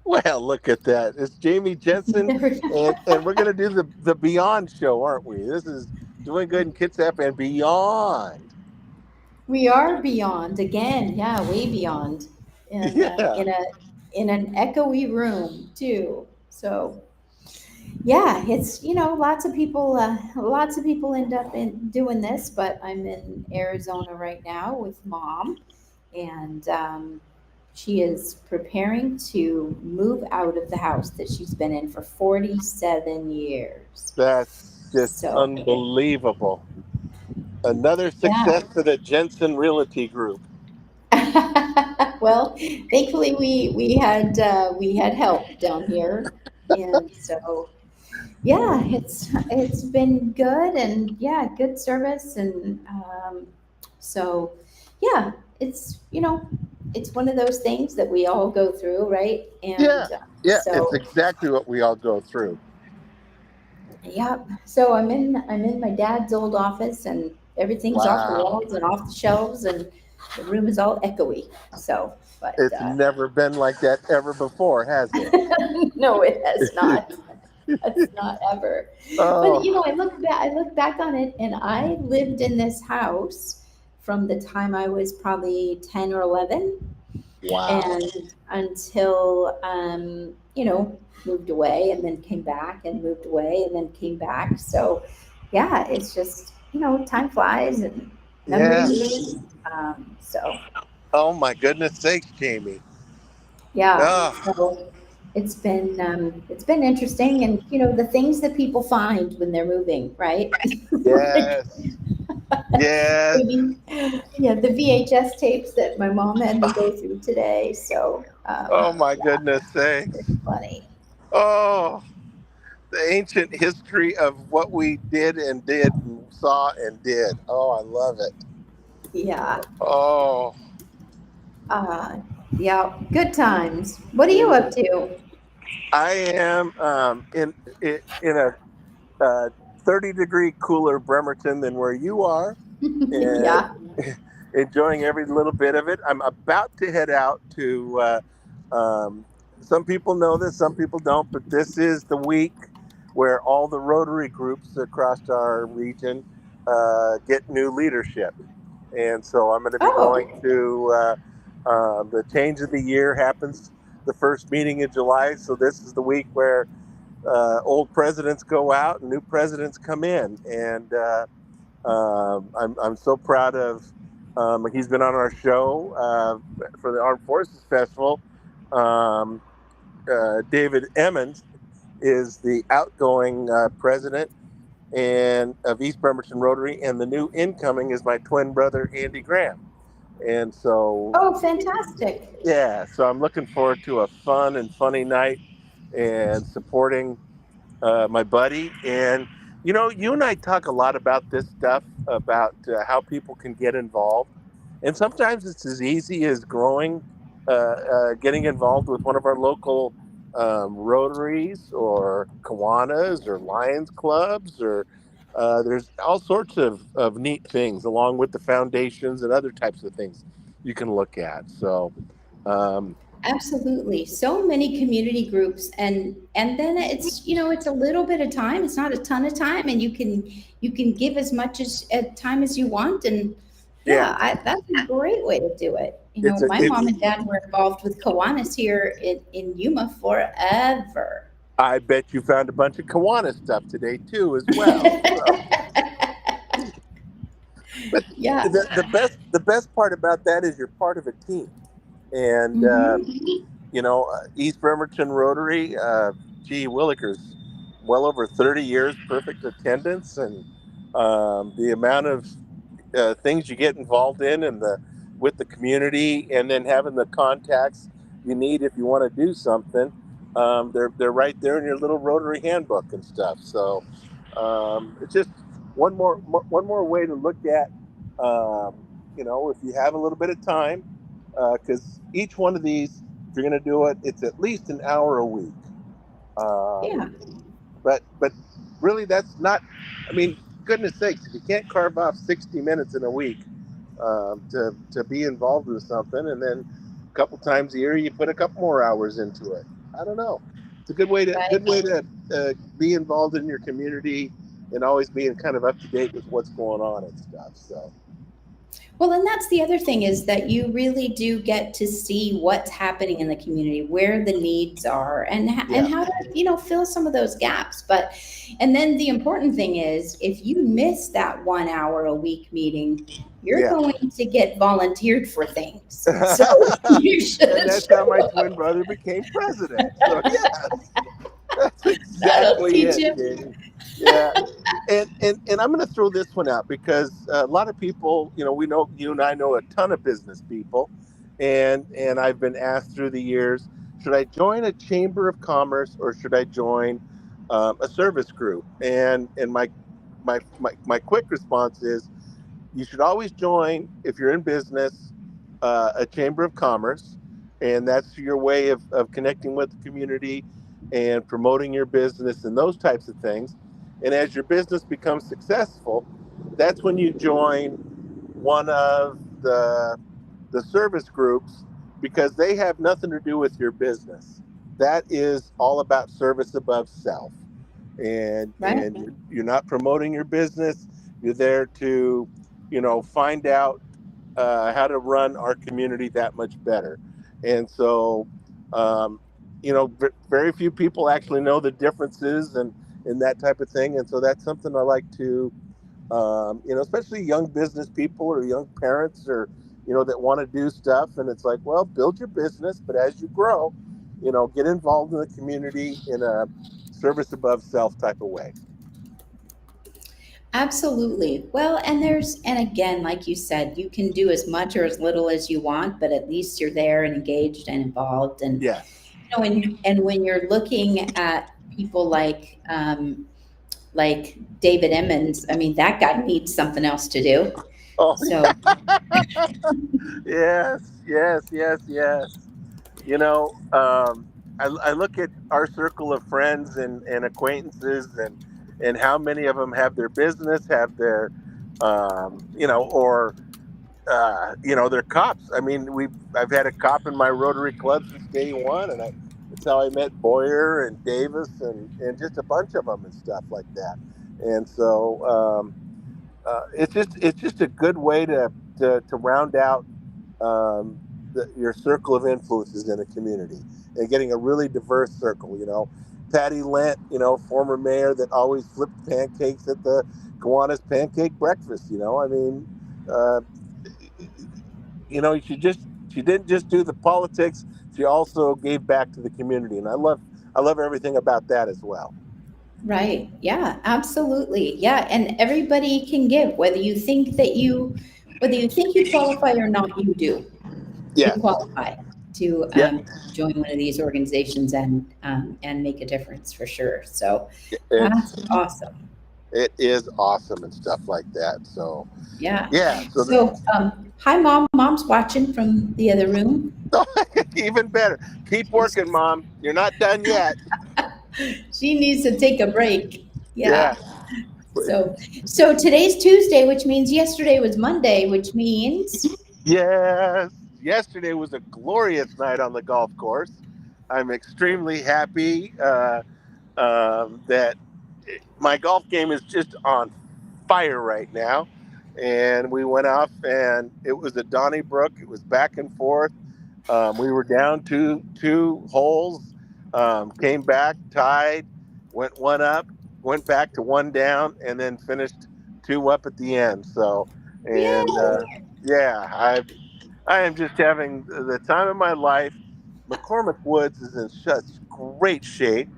Well, look at that. It's Jamie Jensen, and we're going to do the Beyond show, aren't we? This is doing good in Kitsap and beyond. We are beyond again, yeah, way beyond, in Yeah. in an echoey room too. So yeah, it's lots of people end up in doing this, but I'm in Arizona right now with mom, and she is preparing to move out of the house that she's been in for 47 years. That's just So unbelievable. Another yeah. success for the Jensen Realty Group. Well, thankfully we had help down here, and so yeah, it's been good, and yeah, good service, and so yeah, it's it's one of those things that we all go through, right? Yeah, And yeah, it's so exactly what we all go through. yeah, so I'm in my dad's old office, and everything's off the Wow. walls and off the shelves, and the room is all echoey. So, but It's never been like that ever before, has it? no, it has not. That's not ever. But Oh, I look back on it, and I lived in this house from the time I was probably 10 or 11, wow. and until moved away, and then came back, and moved away and then came back. So yeah, it's just, time flies, and Yeah. memories. So Oh my goodness sakes, Jamie. yeah, Oh, so it's been interesting, and the things that people find when they're moving, right? Like yes. Yes. maybe, yeah, the VHS tapes that my mom had me go through today. So Oh my yeah, goodness it's sakes. funny. Oh, the ancient history of what we did and saw and did. Oh, I love it. Yeah, Oh, uh, yeah, good times. What are you up to? I am in a 30-degree cooler Bremerton than where you are, and Yeah. enjoying every little bit of it. I'm about to head out to. Some people know this, some people don't, but this is the week where all the Rotary groups across our region get new leadership, and so I'm going to be going Oh, to the change of the year happens the first meeting in July. So this is the week where old presidents go out and new presidents come in, and I'm so proud of. He's been on our show for the Armed Forces Festival. Um, David Emmons is the outgoing president and of East Bremerton Rotary, and the new incoming is my twin brother Andy Graham. And so, oh, fantastic. yeah, so I'm looking forward to a fun and funny night and supporting my buddy. And you and I talk a lot about this stuff about how people can get involved, and sometimes it's as easy as getting involved with one of our local Rotaries or Kiwanis or Lions clubs, or there's all sorts of neat things along with the foundations and other types of things you can look at. So, um, Absolutely. So many community groups, and then it's it's a little bit of time. It's not a ton of time, and you can give as much as time as you want, and yeah, yeah, that's a great way to do it. it's a My it's. mom and dad were involved with Kiwanis here in Yuma forever. I bet you found a bunch of Kiwanis stuff today too, as well. So, but Yeah. the best part about that is you're part of a team, and Hmm. East Bremerton Rotary, gee Willikers, well over 30 years, perfect attendance, and the amount of things you get involved in, and the with the community, and then having the contacts you need if you want to do something. They're right there in your little Rotary handbook and stuff. So it's just one more way to look at, if you have a little bit of time, because each one of these you're going to do it, it's at least an hour a week. Um, Yeah. but really, that's not. I mean, goodness sakes, if you can't carve off 60 minutes in a week to be involved with something, and then a couple times a year you put a couple more hours into it. I don't know. It's a Right. good way to be involved in your community and always being kind of up to date with what's going on and stuff. So Well, and that's the other thing is that you really do get to see what's happening in the community, where the needs are, and yeah, how to fill some of those gaps. But and then the important thing is if you miss that 1 hour a week meeting, you're yeah. going to get volunteered for things. So you And should that's how show my up. twin brother became president. So yes, that's That'll exactly teach it, you. Katie. Yeah. And I'm going to throw this one out because a lot of people, we know you and I know a ton of business people, and I've been asked through the years, should I join a chamber of commerce or should I join a service group? And my quick response is you should always join, if you're in business, a chamber of commerce, and that's your way of connecting with the community and promoting your business and those types of things. And as your business becomes successful, that's when you join one of the service groups, because they have nothing to do with your business. That is all about service above self, Right. and you're not promoting your business. You're there to find out how to run our community that much better. And so um, very few people actually know the differences and that type of thing. And so that's something I like to especially young business people or young parents, or that want to do stuff. And it's like, well, build your business, but as you grow, get involved in the community in a service above self type of way. Absolutely. Well, and again, like you said, you can do as much or as little as you want, but at least you're there and engaged and involved. Yes. And when you're looking at people like David Emmons, I mean, that guy needs something else to do. Oh, So, yes, yes, yes, yes. I look at our circle of friends and acquaintances, and how many of them have their business, have their, or they're cops. I mean, I've had a cop in my Rotary Club since day one, and that's how I met Boyer and Davis and just a bunch of them and stuff like that. And so it's just a good way to round out your circle of influences in a community, and getting a really diverse circle. Patty Lent, former mayor that always flipped pancakes at the Kiwanis pancake breakfast. I mean, uh, she didn't just do the politics; she also gave back to the community, and I love everything about that as well. right. Yeah, absolutely. Yeah. And everybody can give, whether you think you qualify or not, you do. You Yes. qualify to Yeah. join one of these organizations and make a difference for sure. So It's that's awesome. it is awesome and stuff like that. So Yeah. yeah. So hi, mom. Mom's watching from the other room. Even better. Keep working, Mom. You're not done yet. She needs to take a break. Yeah. Yeah. So today's Tuesday, which means yesterday was Monday, which means Yes. Yesterday was a glorious night on the golf course. I'm extremely happy that my golf game is just on fire right now. And we went off, and it was a Donnybrook. It was back and forth. We were down two holes, came back, tied, went one up, went back to one down, and then finished two up at the end. So, yeah. and yeah, I am just having the time of my life. McCormick Woods is in such great shape,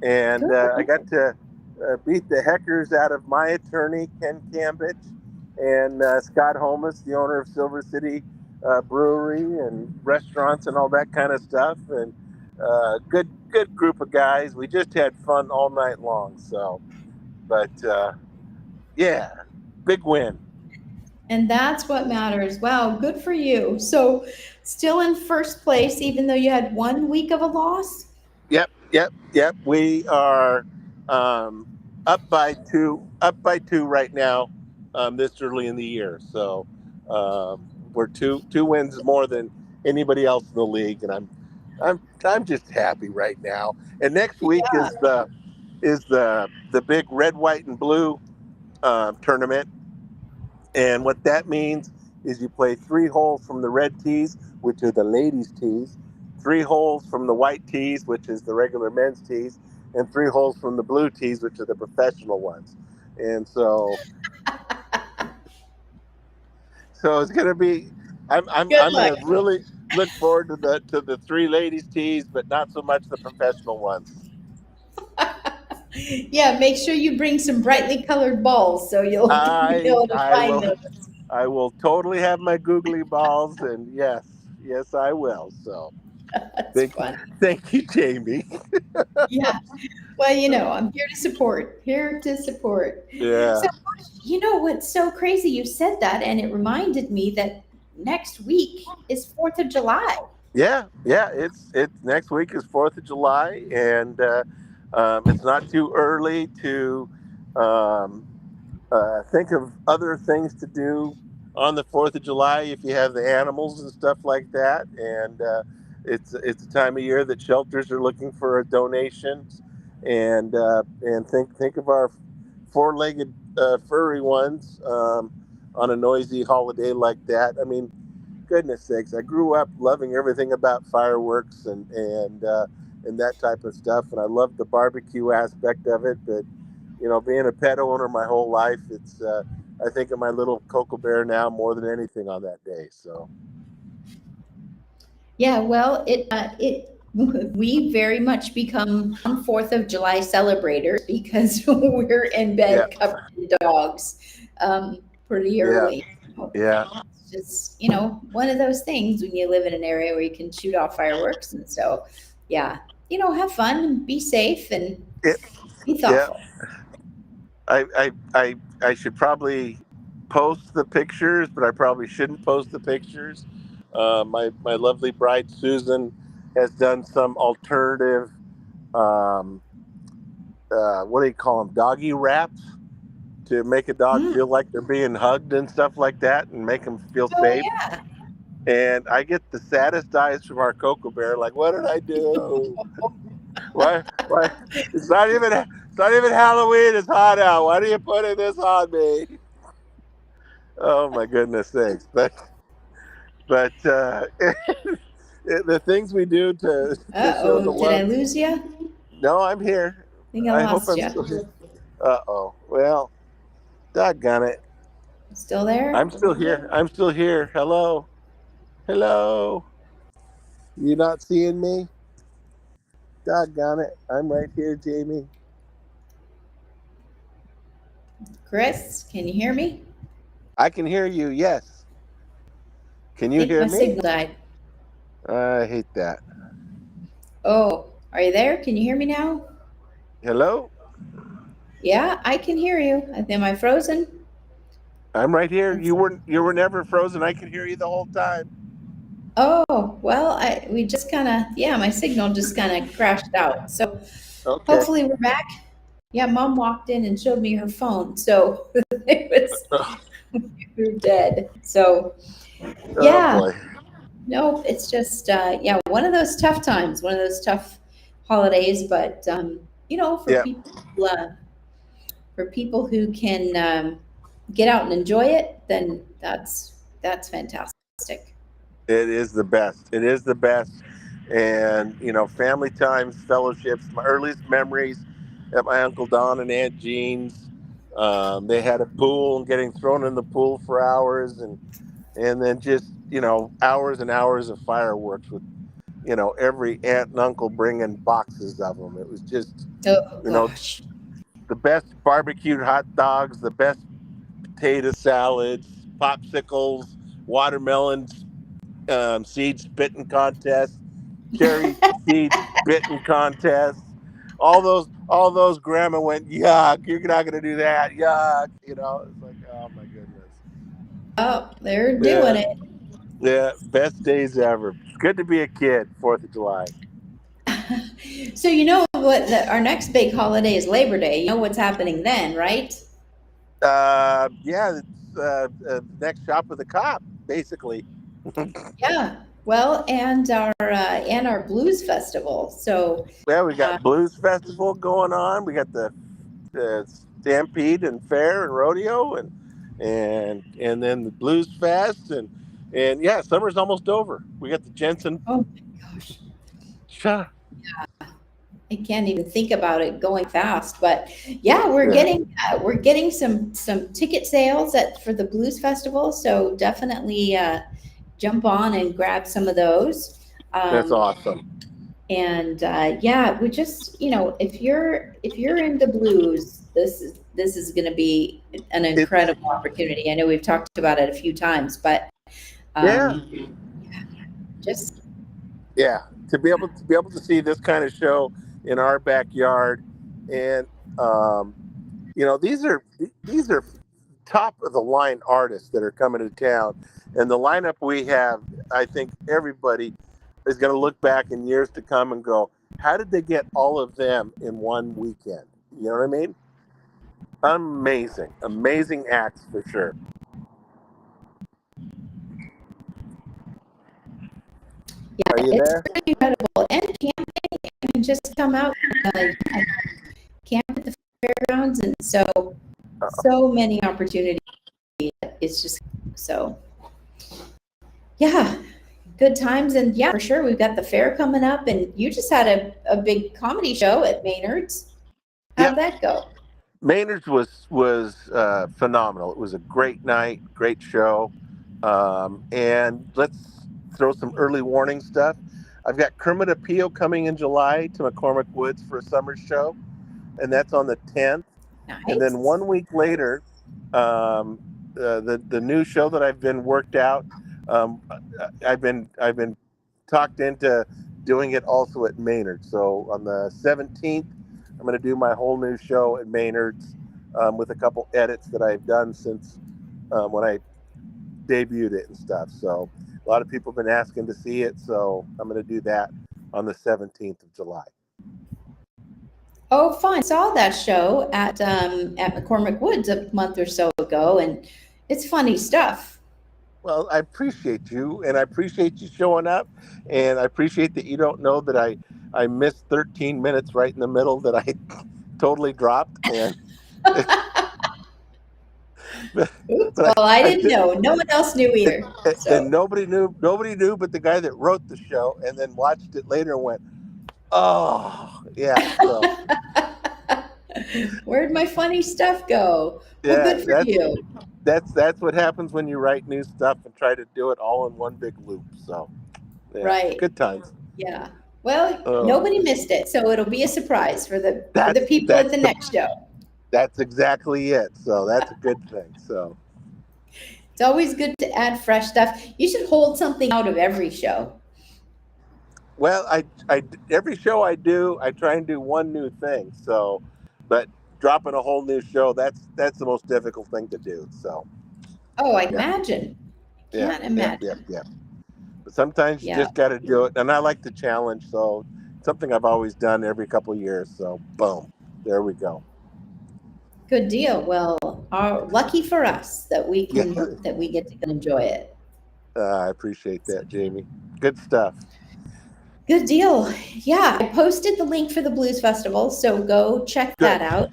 and I got to beat the heckers out of my attorney, Ken Cambridge, and Scott Holmes, the owner of Silver City Brewery and restaurants and all that kind of stuff. And good group of guys. We just had fun all night long. So, but yeah, big win. And that's what matters. Wow, good for you. So, still in first place, even though you had 1 week of a loss? Yep. We are um, up by two right now, this early in the year. So we're two wins more than anybody else in the league, and I'm just happy right now. And next week is the big red, white, and blue tournament. And what that means is you play 3 holes from the red tees, which are the ladies' tees, 3 holes from the white tees, which is the regular men's tees, and 3 holes from the blue tees, which are the professional ones. And so it's gonna be. Good I'm luck. gonna really look forward to the 3 ladies' tees, but not so much the professional ones. Yeah, make sure you bring some brightly colored balls so you'll be I able to I find will them. I will totally have my googly balls, and yes I will. So That's thank fun. thank you, Jamie. Yeah. Well, I'm here to support. Here to support. Yeah. So, what's so crazy? You said that, and it reminded me that next week is 4th of July. Yeah. It's next week is Fourth of July, and it's not too early to um, think of other things to do on the Fourth of July if you have the animals and stuff like that. And it's a time of year that shelters are looking for donations, and think of our four-legged furry ones on a noisy holiday like that. I mean, goodness sakes, I grew up loving everything about fireworks and that type of stuff, and I love the barbecue aspect of it. But being a pet owner my whole life, it's I think of my little Cocoa Bear now more than anything on that day. So Yeah, well, it we very much become 4th of July celebrators because we're in yeah, bed covered in dogs pretty yeah, early. yeah, It's just one of those things when you live in an area where you can shoot off fireworks, and so yeah, have fun and be safe and yeah, be yeah. thoughtful. I should probably post the pictures, but I probably shouldn't post the pictures. My lovely bride Susan has done some alternative. Um, what do you call them? Doggy wraps to make a dog Mm. feel like they're being hugged and stuff like that, and make them feel Oh safe. yeah. And I get the saddest eyes from our Cocoa Bear. Like, what did I do? Why? Why? It's not even Halloween. It's hot out. Why are you putting this on me? Oh my goodness sakes! But the things we do to show the Uh-oh, did I love. lose you? I No, I'm here. think I I hope lost I'm you. still here. Uh-oh. Well, doggone it. Still there? I'm still here. I'm still here. Hello. Hello. You not seeing me? Doggone it. I'm right here, Jamie. Chris, can you hear me? I can hear you. Yes. Can I you think hear my me? signal died. I hate that. Oh, are you there? Can you hear me now? Hello? Yeah, I can hear you. Am I frozen? I'm right here. It's- You were never frozen. I can hear you the whole time. Oh, well, we just kind of, yeah, my signal just kind of crashed out. So Okay. hopefully we're back. Yeah, mom walked in and showed me her phone. So it was, we were dead. So Oh yeah, boy. no, it's just, yeah, one of those tough times, one of those tough holidays. But, Yeah. for people who can get out and enjoy it, then that's fantastic. It is the best. It is the best. And, family times, fellowships, my earliest memories at my Uncle Don and Aunt Jean's. They had a pool and getting thrown in the pool for hours, and then just, hours and hours of fireworks with, every aunt and uncle bringing boxes of them. It was just, Oh you know, gosh. the best barbecued hot dogs, the best potato salads, popsicles, watermelons, seed spitting contest, cherry seed spitting contest. All those grandma went, yuck, you're not gonna do that, yuck. It's like, oh my goodness. they're doing Yeah, it. yeah, best days ever. It's good to be a kid. 4th of July. So you know what? Our next big holiday is Labor Day. You know what's happening then, right? Yeah, it's next shop of the cop, basically. Yeah. Well, and our blues festival. So Yeah, we uh, got blues festival going on. We got the stampede and fair and rodeo and then the blues fest and yeah, summer's almost over. We got the Jensen. oh my gosh, Yeah, I can't even think about it going fast. But yeah, we're getting some ticket sales for the blues festival. So definitely jump on and grab some of those. that's Um, awesome. and yeah, we just if you're into blues, this is going to be an It's incredible opportunity. I know we've talked about it a few times, but yeah, um, just yeah. To be able to see this kind of show in our backyard, and um, these are top of the line artists that are coming to town, and the lineup we have, I think everybody is going to look back in years to come and go, how did they get all of them in one weekend? You know what I mean? Amazing, amazing acts for sure. Are yeah, you it's there? pretty incredible. And camping, I mean, just come out, camp at the fairgrounds, and so many opportunities. It's just so yeah, good times. And yeah, for sure, we've got the fair coming up, and you just had a big comedy show at Maynard's. How'd Yep. that go? Maynard's was phenomenal. It was a great night, great show, and let's throw some early warning stuff. I've got Kermit Appeal coming in July to McCormick Woods for a summer show, and that's on the 10th. And then Nice. 1 week later, the new show that I've been worked out, um, I've been talked into doing it also at Maynard. So on the 17th, I'm going to do my whole new show at Maynard's with a couple edits that I've done since when I debuted it and stuff. So a lot of people have been asking to see it, so I'm going to do that on the 17th of July. Oh, fun. Saw that show at McCormick Woods a month or so ago, and it's funny stuff. Well, I appreciate you, and I appreciate you showing up, and I appreciate that you don't know that I missed 13 minutes right in the middle that I totally dropped, and but, Oops. but Well, I I didn't did, know. No one else knew either. and So nobody knew but the guy that wrote the show, and then watched it later and went, oh yeah, so where'd my funny stuff go? Well, yeah, good for you. that's what happens when you write new stuff and try to do it all in one big loop. So yeah, Right. good times. Yeah. Well, Oh, nobody missed it, so it'll be a surprise for the that's people at that's the the next show. that's exactly it. So that's a good thing. So It's always good to add fresh stuff. You should hold something out of every show. well, I every show I do, I try and do one new thing. So, but dropping a whole new show, that's the most difficult thing to do. So Oh, I yeah, imagine. yeah, Can't yep, yep, imagine. yep. But sometimes you Yeah. just got to do it, and I like the challenge. So something I've always done every couple of years. So boom, there we go. Good deal. Well, lucky for us that we Yeah, get to enjoy it. I appreciate that, Jamie. Good stuff. Good deal. Yeah, I posted the link for the Blues Festival, so go check Good, that out.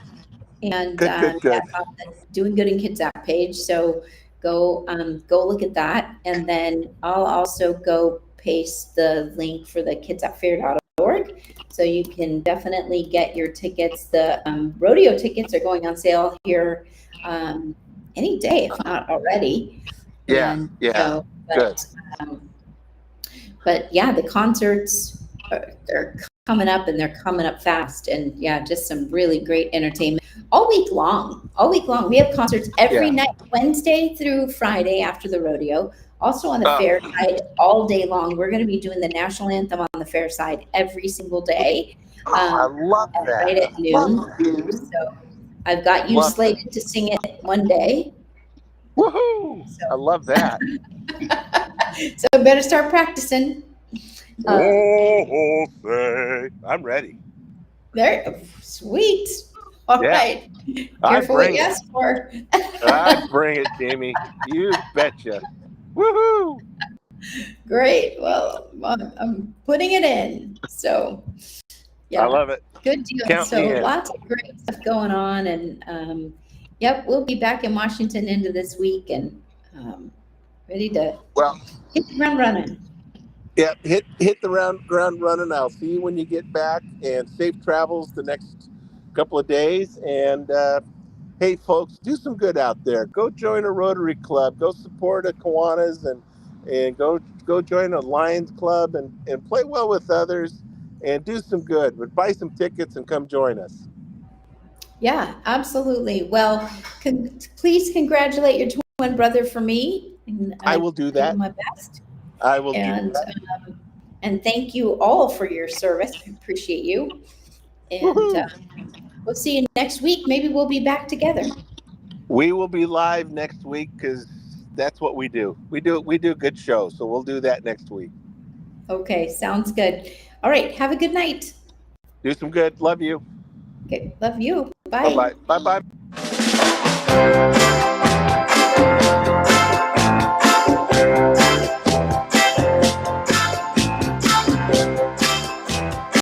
And good, good, good. that's on the Doing Good in Kitsap page. So go look at that, and then I'll also go paste the link for the kitsapfair.org, so you can definitely get your tickets. The rodeo tickets are going on sale here any day, if not already. Yeah, And yeah, so, good. um, but yeah, the concerts are coming up, and they're coming up fast. And yeah, just some really great entertainment all week long. All week long. We have concerts every Yeah. night, Wednesday through Friday after the rodeo. Also on the Oh, fair side all day long. We're going to be doing the national anthem on the fair side every single day, I um, love right that. at noon. So I've got you Love that. slated to sing it one day. Woohoo! I love that. So I better start practicing. Oh, say, I'm ready. There, sweet. All Yeah, right. I Careful what bring you it. ask for. I bring it, Jamie. You betcha. Woohoo! Great. Well, I'm putting it in. So, I yeah, love it. good deal. Count me So, in. lots of great stuff going on. And, yep, we'll be back in Washington into this week and ready to Well, hit the ground running. yeah, hit the ground running. I'll see you when you get back, and safe travels the next couple of days. And hey, folks, do some good out there. Go join a Rotary Club. Go support a Kiwanis, and go join a Lions Club, and play well with others, and do some good. But buy some tickets and come join us. Yeah, absolutely. Well, please congratulate your twin brother for me. And I I will do give him that. my best. I will do And that. and thank you all for your service. I appreciate you. And Woohoo! we'll see you next week. Maybe we'll be back together. We will be live next week because that's what we do. We do a good show, so we'll do that next week. Okay, sounds good. All right, have a good night. Do some good. Love you. Okay, love you. Bye bye. Bye. Bye bye.